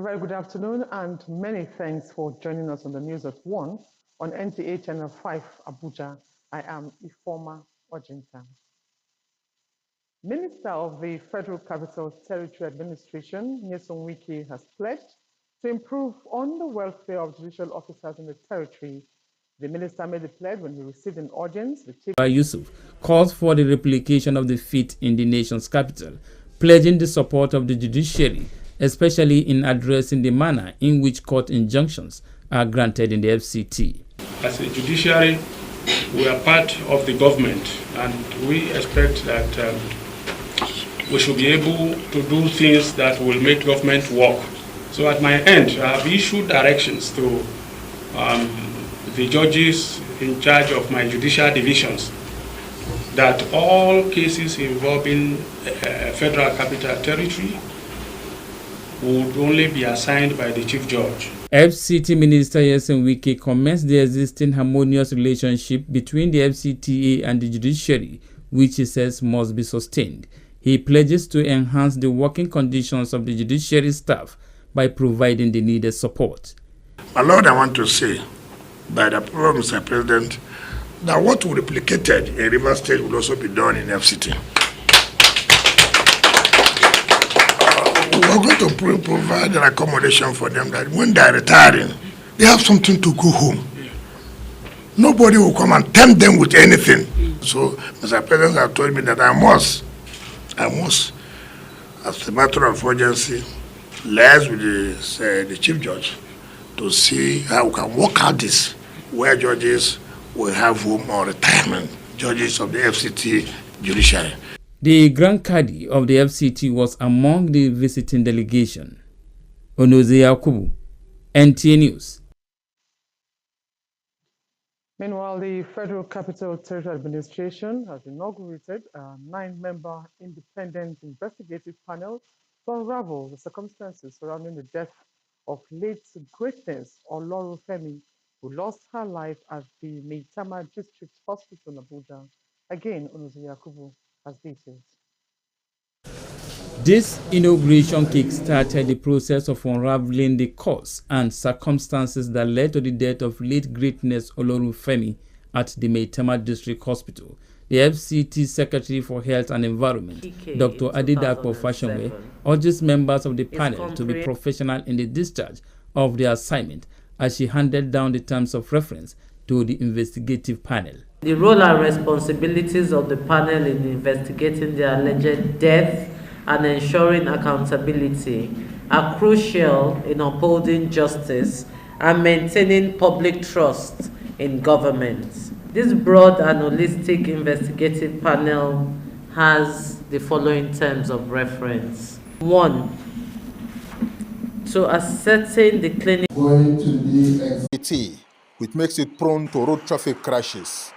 very good afternoon and many thanks for joining us on the news at 1 on NTA Channel 5 Abuja. I am Ifoma Ojinta. Minister of the Federal Capital Territory Administration, Nyesom Wike, has pledged to improve on the welfare of judicial officers in the territory. The minister made the pledge when he received an audience. The chief Yusuf calls for the replication of the feat in the nation's capital, pledging the support of the judiciary, especially in addressing the manner in which court injunctions are granted in the FCT. As a judiciary, we are part of the government, and we expect that we should be able to do things that will make government work. So at my end, I have issued directions to the judges in charge of my judicial divisions that all cases involving Federal Capital Territory would only be assigned by the Chief Judge. FCT Minister Nyesom Wike comments the existing harmonious relationship between the FCTA and the judiciary, which he says must be sustained. He pledges to enhance the working conditions of the judiciary staff by providing the needed support. My Lord, I want to say, by the approval of Mr. President, that what we replicated in River State will also be done in FCT. We're going to provide an accommodation for them that when they're retiring, they have something to go home. Nobody will come and tempt them with anything. So, Mr. President has told me that I must, as a matter of urgency, liaise with the Chief Judge to see how we can work out this, where judges will have home or retirement, judges of the FCT judiciary. The Grand Cadi of the FCT was among the visiting delegation. Onoze Yakubu, NTA News. Meanwhile, the Federal Capital Territory Administration has inaugurated a 9-member independent investigative panel to unravel the circumstances surrounding the death of late greatness Olorunfemi, who lost her life at the Maitama District Hospital in Abuja. Again, Onoze Yakubu has details. This inauguration kick-started the process of unraveling the cause and circumstances that led to the death of late greatness Olorunfemi at the Maitama District Hospital. The FCT Secretary for Health and Environment, Dr. Adedapo Fashionwe, urges members of the panel to be professional in the discharge of their assignment as she handed down the terms of reference to the investigative panel. The role and responsibilities of the panel in investigating the alleged death and ensuring accountability are crucial in upholding justice and maintaining public trust in government. This broad and holistic investigative panel has the following terms of reference. 1. To ascertain the clinic going to the FCT, which makes it prone to road traffic crashes.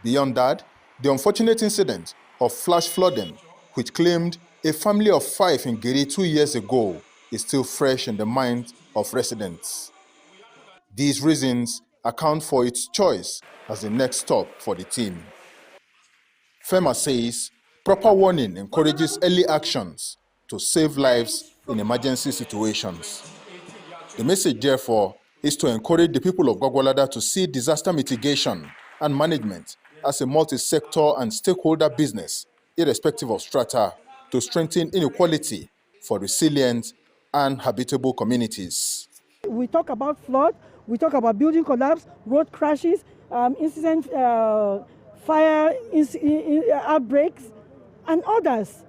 Beyond that, the unfortunate incident of flash flooding, which claimed a family of 5 in Giri 2 years ago, is still fresh in the minds of residents. These reasons account for its choice as the next stop for the team. FEMA says proper warning encourages early actions to save lives in emergency situations. The message, therefore, is to encourage the people of Gwagwalada to see disaster mitigation and management as a multi-sector and stakeholder business, irrespective of strata, to strengthen inequality for resilient and habitable communities. We talk about flood, we talk about building collapse, road crashes, incident, fire outbreaks, and others.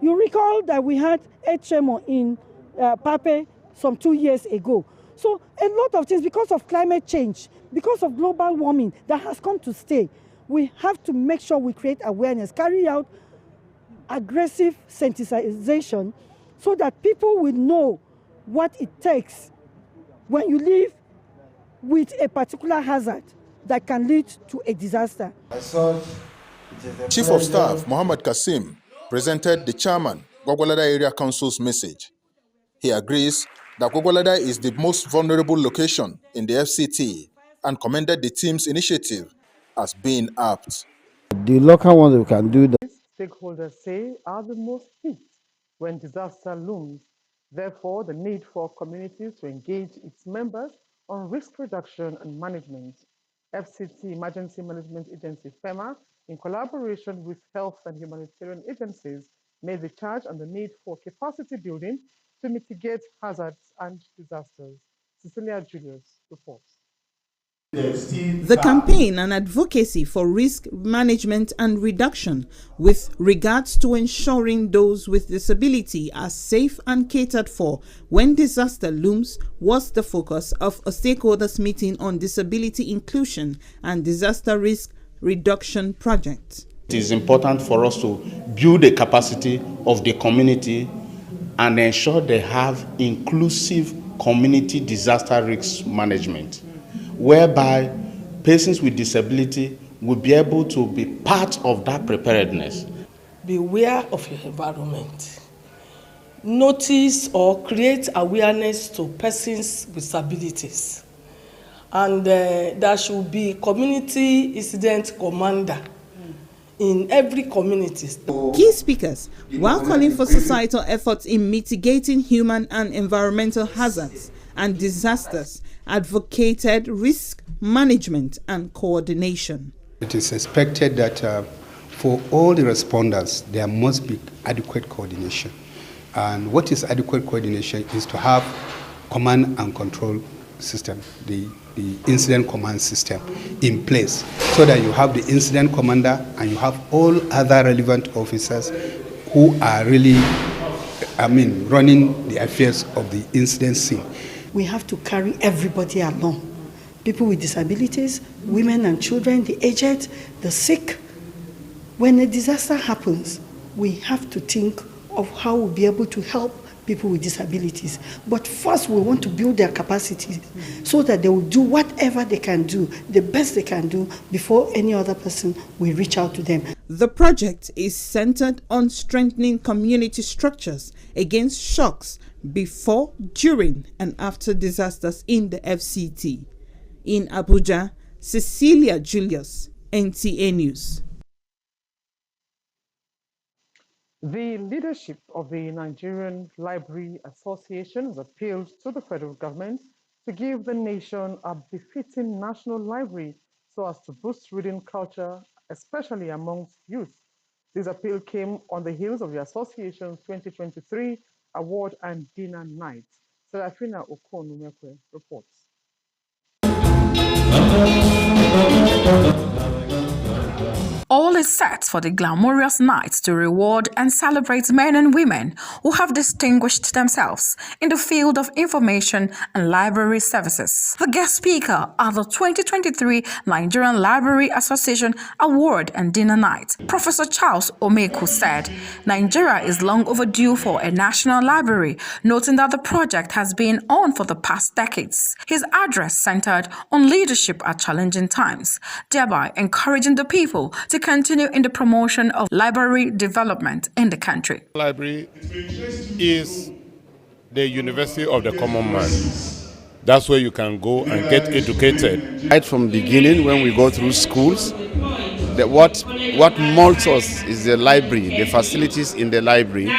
You recall that we had a tremor in Pape some 2 years ago. So a lot of things, because of climate change, because of global warming that has come to stay, we have to make sure we create awareness, carry out aggressive sensitization so that people will know what it takes when you live with a particular hazard that can lead to a disaster. Chief of Staff Muhammad Kasim presented the chairman, Gwagwalada Area Council's message. He agrees that Gwagwalada is the most vulnerable location in the FCT and commended the team's initiative as being apt. The local ones we can do that. Stakeholders say are the most fit when disaster looms. Therefore, the need for communities to engage its members on risk reduction and management. FCT Emergency Management Agency FEMA, in collaboration with health and humanitarian agencies, made the charge on the need for capacity building to mitigate hazards and disasters. Cecilia Julius reports. The campaign and advocacy for risk management and reduction with regards to ensuring those with disability are safe and catered for when disaster looms was the focus of a stakeholders meeting on disability inclusion and disaster risk reduction project. It is important for us to build the capacity of the community and ensure they have inclusive community disaster risk management, whereby persons with disability will be able to be part of that preparedness. Be aware of your environment. Notice or create awareness to persons with disabilities. And there should be community incident commander in every community. Key speakers, while calling for societal efforts in mitigating human and environmental hazards and disasters, advocated risk management and coordination. It is expected that for all the responders, there must be adequate coordination. And what is adequate coordination is to have command and control system, the incident command system in place, so that you have the incident commander and you have all other relevant officers who are really, running the affairs of the incident scene. We have to carry everybody along. People with disabilities, women and children, the aged, the sick. When a disaster happens, we have to think of how we'll be able to help people with disabilities. But first, we want to build their capacity so that they will do whatever they can do, the best they can do, before any other person will reach out to them. The project is centered on strengthening community structures against shocks before, during, and after disasters in the FCT. In Abuja, Cecilia Julius, NTA News. The leadership of the Nigerian Library Association has appealed to the federal government to give the nation a befitting national library so as to boost reading culture, especially amongst youth. This appeal came on the heels of the association's 2023 award and dinner night. Serafina Okonumekwe reports. All is set for the glamorous night to reward and celebrate men and women who have distinguished themselves in the field of information and library services. The guest speaker at the 2023 Nigerian Library Association Award and Dinner Night, Professor Charles Omeku, said Nigeria is long overdue for a national library, noting that the project has been on for the past decades. His address centered on leadership at challenging times, thereby encouraging the people to continue in the promotion of library development in the country. Library is the university of the common man. That's where you can go and get educated. Right from the beginning, when we go through schools, what molds us is the library, the facilities in the library.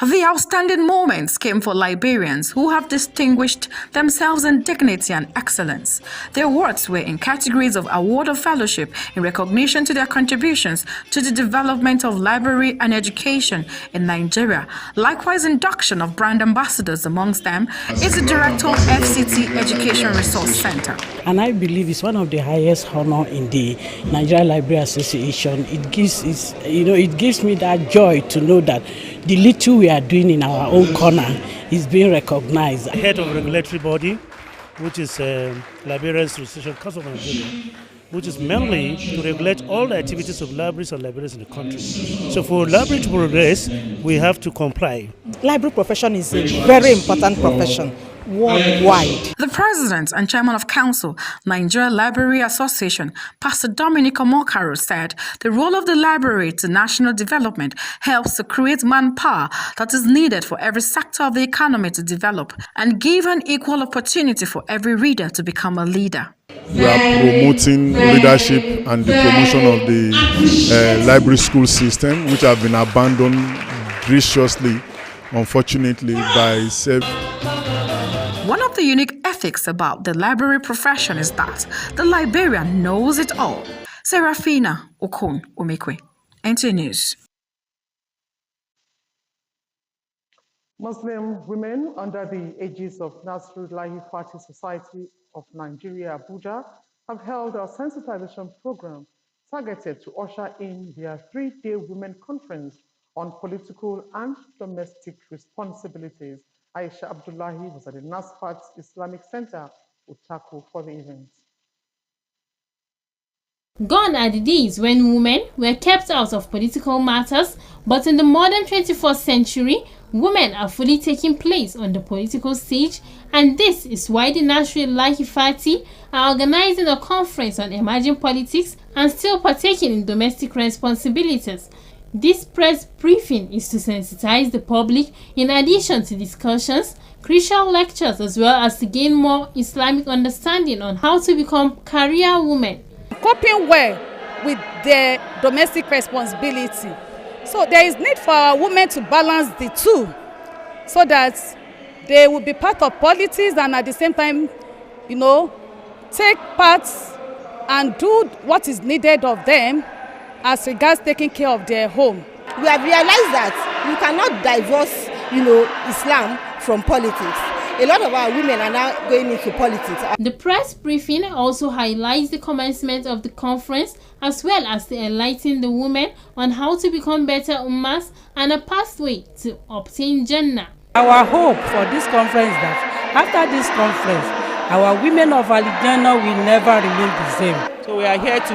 The outstanding moments came for librarians who have distinguished themselves in dignity and excellence. Their awards were in categories of award of fellowship in recognition to their contributions to the development of library and education in Nigeria. Likewise, induction of brand ambassadors. Amongst them is the director of FCT Education Resource Center. And I believe it's one of the highest honor in the Nigerian Library Association. It gives me that joy to know that the little we are doing in our own corner is being recognized. The head of regulatory body, which is Librarians Association Council of Nigeria, which is mainly to regulate all the activities of libraries and librarians in the country. So for library to progress, we have to comply. Library profession is a very important profession worldwide. The president and chairman of council, Nigeria Library Association, Pastor Dominic Omokaro, said the role of the library to national development helps to create manpower that is needed for every sector of the economy to develop and give an equal opportunity for every reader to become a leader. we are promoting leadership and the promotion of the library school system, which have been abandoned graciously, unfortunately, by One of the unique ethics about the library profession is that the librarian knows it all. Serafina Okon Omekwe, NTA News. Muslim women under the aegis of Nasrullahi Party Society of Nigeria, Abuja, have held a sensitization program targeted to usher in their 3-day women conference on political and domestic responsibilities. Aisha Abdullahi was at the NASFAT Islamic Center, Utako, for the event. Gone are the days when women were kept out of political matters, but in the modern 21st century, women are fully taking place on the political stage, and this is why the Nasrullahi Party are organizing a conference on emerging politics and still partaking in domestic responsibilities. This press briefing is to sensitize the public in addition to discussions, crucial lectures, as well as to gain more Islamic understanding on how to become career women. Coping well with their domestic responsibility. So there is need for our women to balance the two so that they will be part of politics and at the same time, take part and do what is needed of them as regards taking care of their home. We have realized that you cannot divorce, Islam from politics. A lot of our women are now going into politics. The press briefing also highlights the commencement of the conference as well as to enlighten the women on how to become better ummas and a pathway to obtain Jannah. Our hope for this conference is that after this conference, our women of Al-Jannah will never remain the same. So we are here to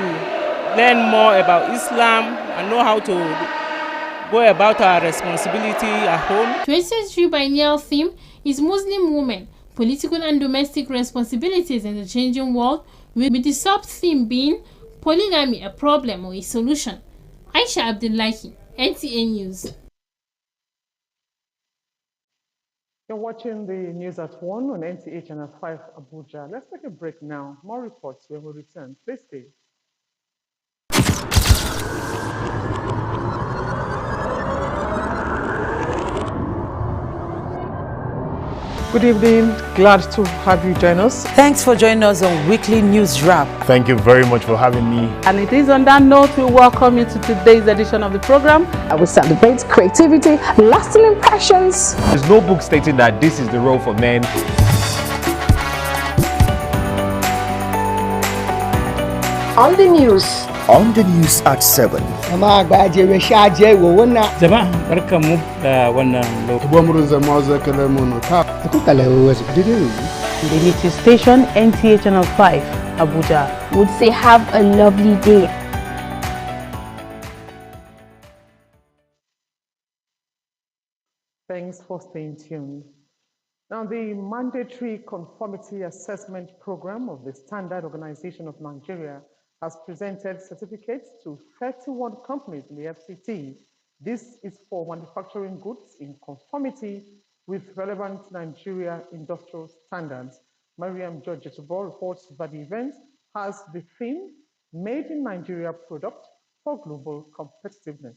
learn more about Islam and know how to go about our responsibility at home. 2023 biennial theme is Muslim women, political and domestic responsibilities in the changing world, with the sub-theme being polygamy, a problem or a solution. Aisha Abdullahi, NTA News. You're watching the news at 1 on NTA Channel 5 Abuja. Let's take a break now. More reports when we return. Please stay. Good evening. Glad to have you join us. Thanks for joining us on Weekly News Wrap. Thank you very much for having me. And it is on that note we welcome you to today's edition of the program. We celebrate creativity, lasting impressions. There's no book stating that this is the role for men. On the news. On the news at 7. The native station NTA Channel 5 Abuja would say have a lovely day. Thanks for staying tuned. Now, the mandatory conformity assessment program of the Standard Organization of Nigeria has presented certificates to 31 companies in the FCT. This is for manufacturing goods in conformity with relevant Nigeria industrial standards. Mariam George-Etubor reports that the event has the theme Made in Nigeria Product for Global Competitiveness.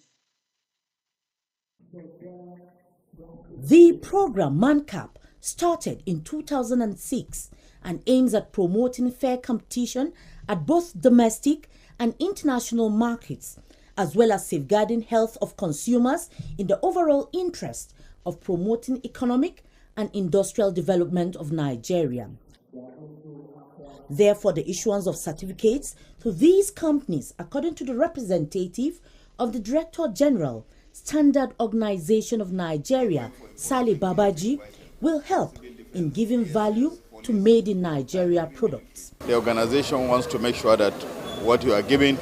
The program MANCAP started in 2006 and aims at promoting fair competition at both domestic and international markets, as well as safeguarding health of consumers in the overall interest of promoting economic and industrial development of Nigeria. Therefore, the issuance of certificates to these companies, according to the representative of the Director General, Standard Organization of Nigeria, Sale Babaji, will help in giving value to made in Nigeria products. The organization wants to make sure that what you are giving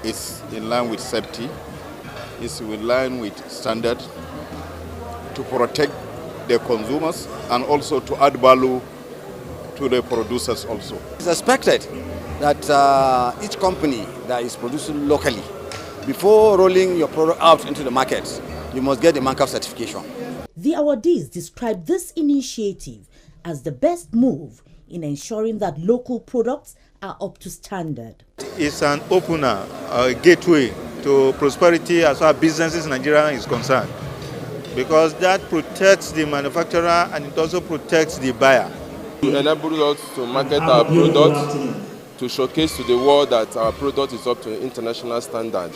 is in line with safety, is in line with standard, to protect the consumers and also to add value to the producers also. It's expected that each company that is producing locally, before rolling your product out into the market, you must get the MANCAP certification. The awardees described this initiative as the best move in ensuring that local products are up to standard. It's an opener, a gateway to prosperity as far as businesses in Nigeria is concerned, because that protects the manufacturer and it also protects the buyer. It enables us to market our product, to showcase to the world that our product is up to international standard.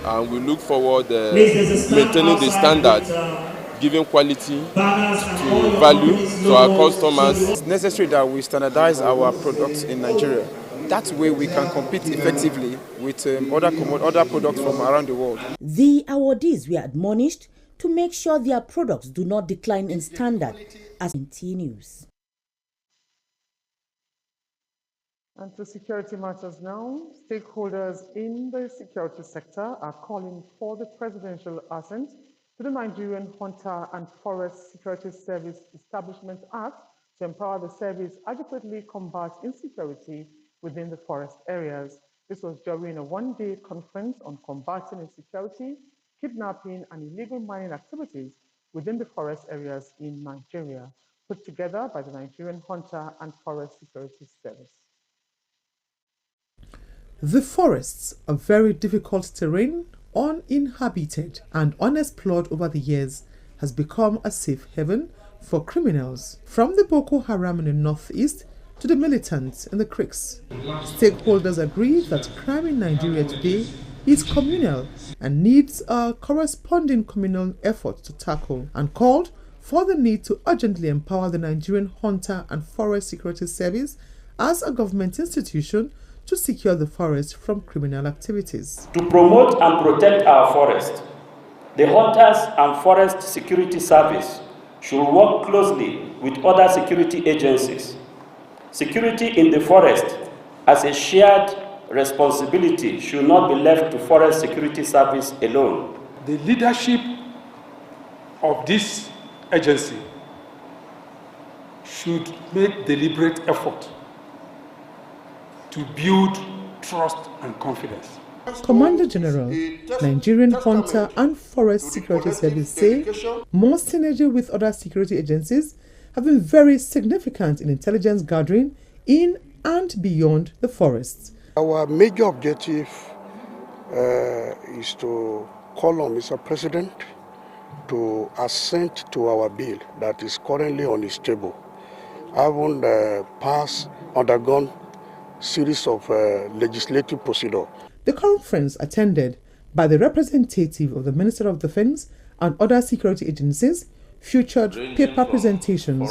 And we look forward maintaining the standard, giving quality to value to our customers. It's necessary that we standardize our products in Nigeria. That way we can compete effectively with other products from around the world. The awardees were admonished to make sure their products do not decline in standard as it continues. And to security matters now, stakeholders in the security sector are calling for the Presidential Assent to the Nigerian Hunter and Forest Security Service Establishment Act to empower the service adequately combat insecurity within the forest areas. This was during a one-day conference on combating insecurity, kidnapping, and illegal mining activities within the forest areas in Nigeria, put together by the Nigerian Hunter and Forest Security Service. The forests are very difficult terrain, uninhabited and unexplored over the years, has become a safe haven for criminals, from the Boko Haram in the northeast to the militants in the creeks. Stakeholders agree that crime in Nigeria today is communal and needs a corresponding communal effort to tackle, and called for the need to urgently empower the Nigerian Hunter and Forest Security Service as a government institution to secure the forest from criminal activities. To promote and protect our forest, the Hunters and Forest Security Service should work closely with other security agencies. Security in the forest as a shared responsibility should not be left to Forest Security Service alone. The leadership of this agency should make deliberate effort to build trust and confidence. Commander General, Nigerian Hunter and Forest Security Service say more synergy with other security agencies have been very significant in intelligence gathering in and beyond the forests. Our major objective is to call on Mr. President to assent to our bill that is currently on his table. I haven't undergone series of legislative procedure. The conference, attended by the representative of the Minister of Defense and other security agencies, featured paper presentations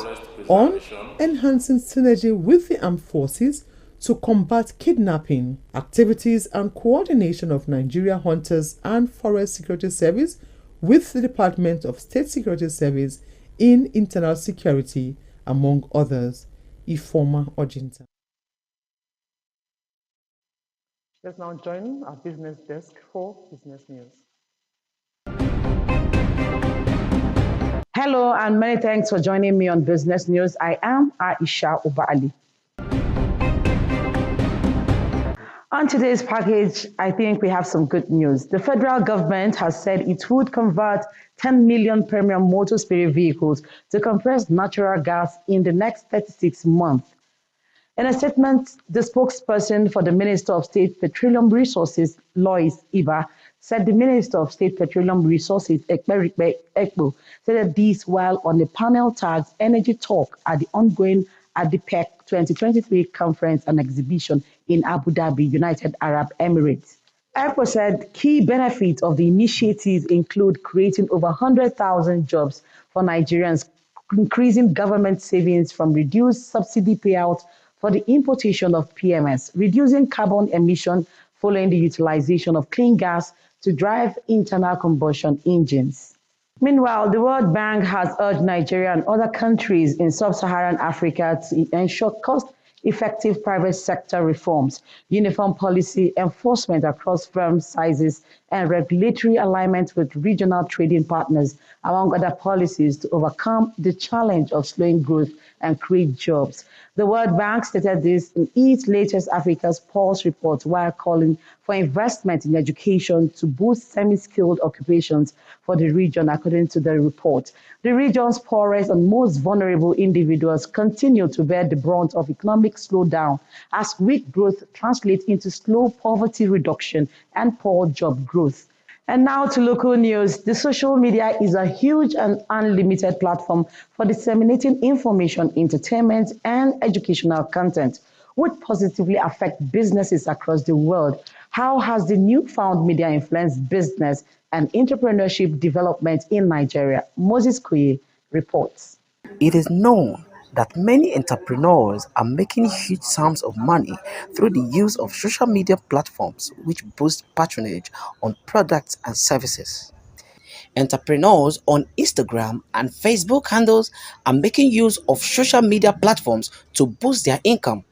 on enhancing synergy with the armed forces to combat kidnapping, activities and coordination of Nigeria Hunters and Forest Security Service with the Department of State Security Service in internal security, among others. Ifoma Ojinta. Let's now join our business desk for business news. Hello, and many thanks for joining me on Business News. I am Aisha Uba-Ali. On today's package, I think we have some good news. The federal government has said it would convert 10 million premium motor spirit vehicles to compressed natural gas in the next 36 months. In a statement, the spokesperson for the Minister of State Petroleum Resources, Lois Iba, said the Minister of State Petroleum Resources, Ekpo, said that this while on the panel tagged Energy Talk at the ongoing ADIPEC 2023 conference and exhibition in Abu Dhabi, United Arab Emirates. Ekpo said key benefits of the initiatives include creating over 100,000 jobs for Nigerians, increasing government savings from reduced subsidy payouts for the importation of PMS, reducing carbon emission following the utilization of clean gas to drive internal combustion engines. Meanwhile, the World Bank has urged Nigeria and other countries in sub-Saharan Africa to ensure cost-effective private sector reforms, uniform policy enforcement across firm sizes, and regulatory alignment with regional trading partners, among other policies, to overcome the challenge of slowing growth and create jobs. The World Bank stated this in its latest Africa's Pulse report while calling for investment in education to boost semi-skilled occupations for the region, according to the report. The region's poorest and most vulnerable individuals continue to bear the brunt of economic slowdown as weak growth translates into slow poverty reduction and poor job growth. And now to local news. The social media is a huge and unlimited platform for disseminating information, entertainment, and educational content, which positively affect businesses across the world. How has the newfound media influenced business and entrepreneurship development in Nigeria? Moses Kuye reports. It is known that many entrepreneurs are making huge sums of money through the use of social media platforms which boost patronage on products and services. Entrepreneurs on Instagram and Facebook handles are making use of social media platforms to boost their income.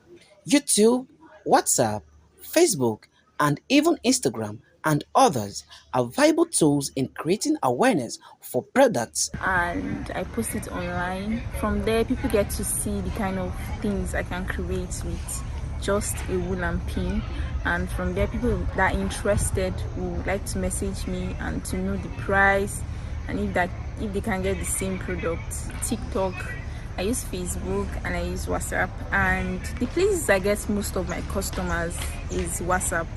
YouTube, WhatsApp, Facebook, and even Instagram and others are viable tools in creating awareness for products. And I post it online. From there, people get to see the kind of things I can create with just a wool and pin. And from there, people that are interested would like to message me and to know the price and if they can get the same product. TikTok, I use Facebook and I use WhatsApp, and the places I get most of my customers is WhatsApp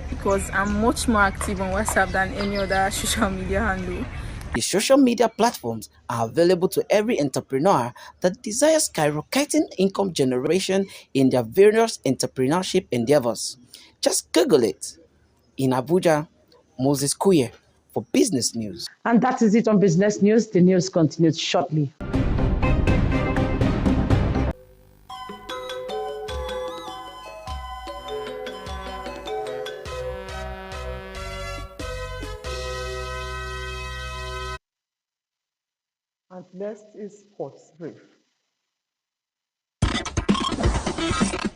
because I'm much more active on WhatsApp than any other social media handle. The social media platforms are available to every entrepreneur that desires skyrocketing income generation in their various entrepreneurship endeavors. Just Google it. In Abuja, Moses Kuye for Business News. And that is it on Business News. The news continues shortly. And next is Sports Brief.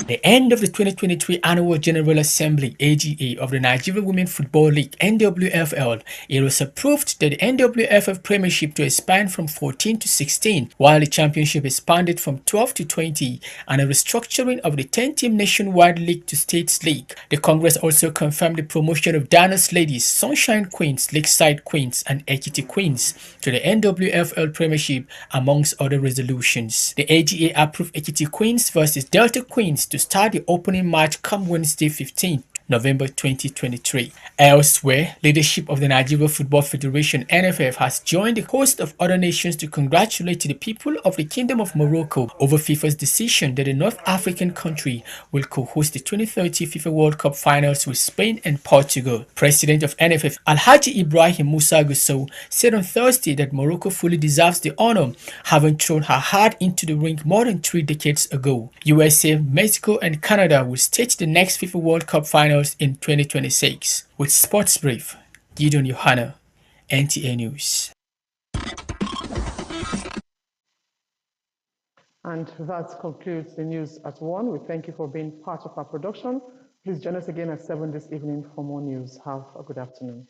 The end of the 2023 Annual General Assembly (AGA) of the Nigerian Women Football League (NWFL), it was approved that the NWFL Premiership to expand from 14 to 16, while the Championship expanded from 12 to 20, and a restructuring of the 10-team Nationwide League to States League. The Congress also confirmed the promotion of Danos Ladies, Sunshine Queens, Lakeside Queens, and Ekiti Queens to the NWFL Premiership, amongst other resolutions. The AGA approved Ekiti Queens versus Delta Queens to start the opening match come Wednesday 15th November 2023. Elsewhere, leadership of the Nigeria Football Federation (NFF) has joined a host of other nations to congratulate the people of the Kingdom of Morocco over FIFA's decision that the North African country will co-host the 2030 FIFA World Cup finals with Spain and Portugal. President of NFF Alhaji Ibrahim Musa Gusau said on Thursday that Morocco fully deserves the honor, having thrown her heart into the ring more than 3 decades ago. USA, Mexico, and Canada will stage the next FIFA World Cup finals in 2026. With Sports Brief, Gideon Yohana, NTA News. And that concludes the news at 1. We thank you for being part of our production. Please join us again at 7 this evening for more news. Have a good afternoon.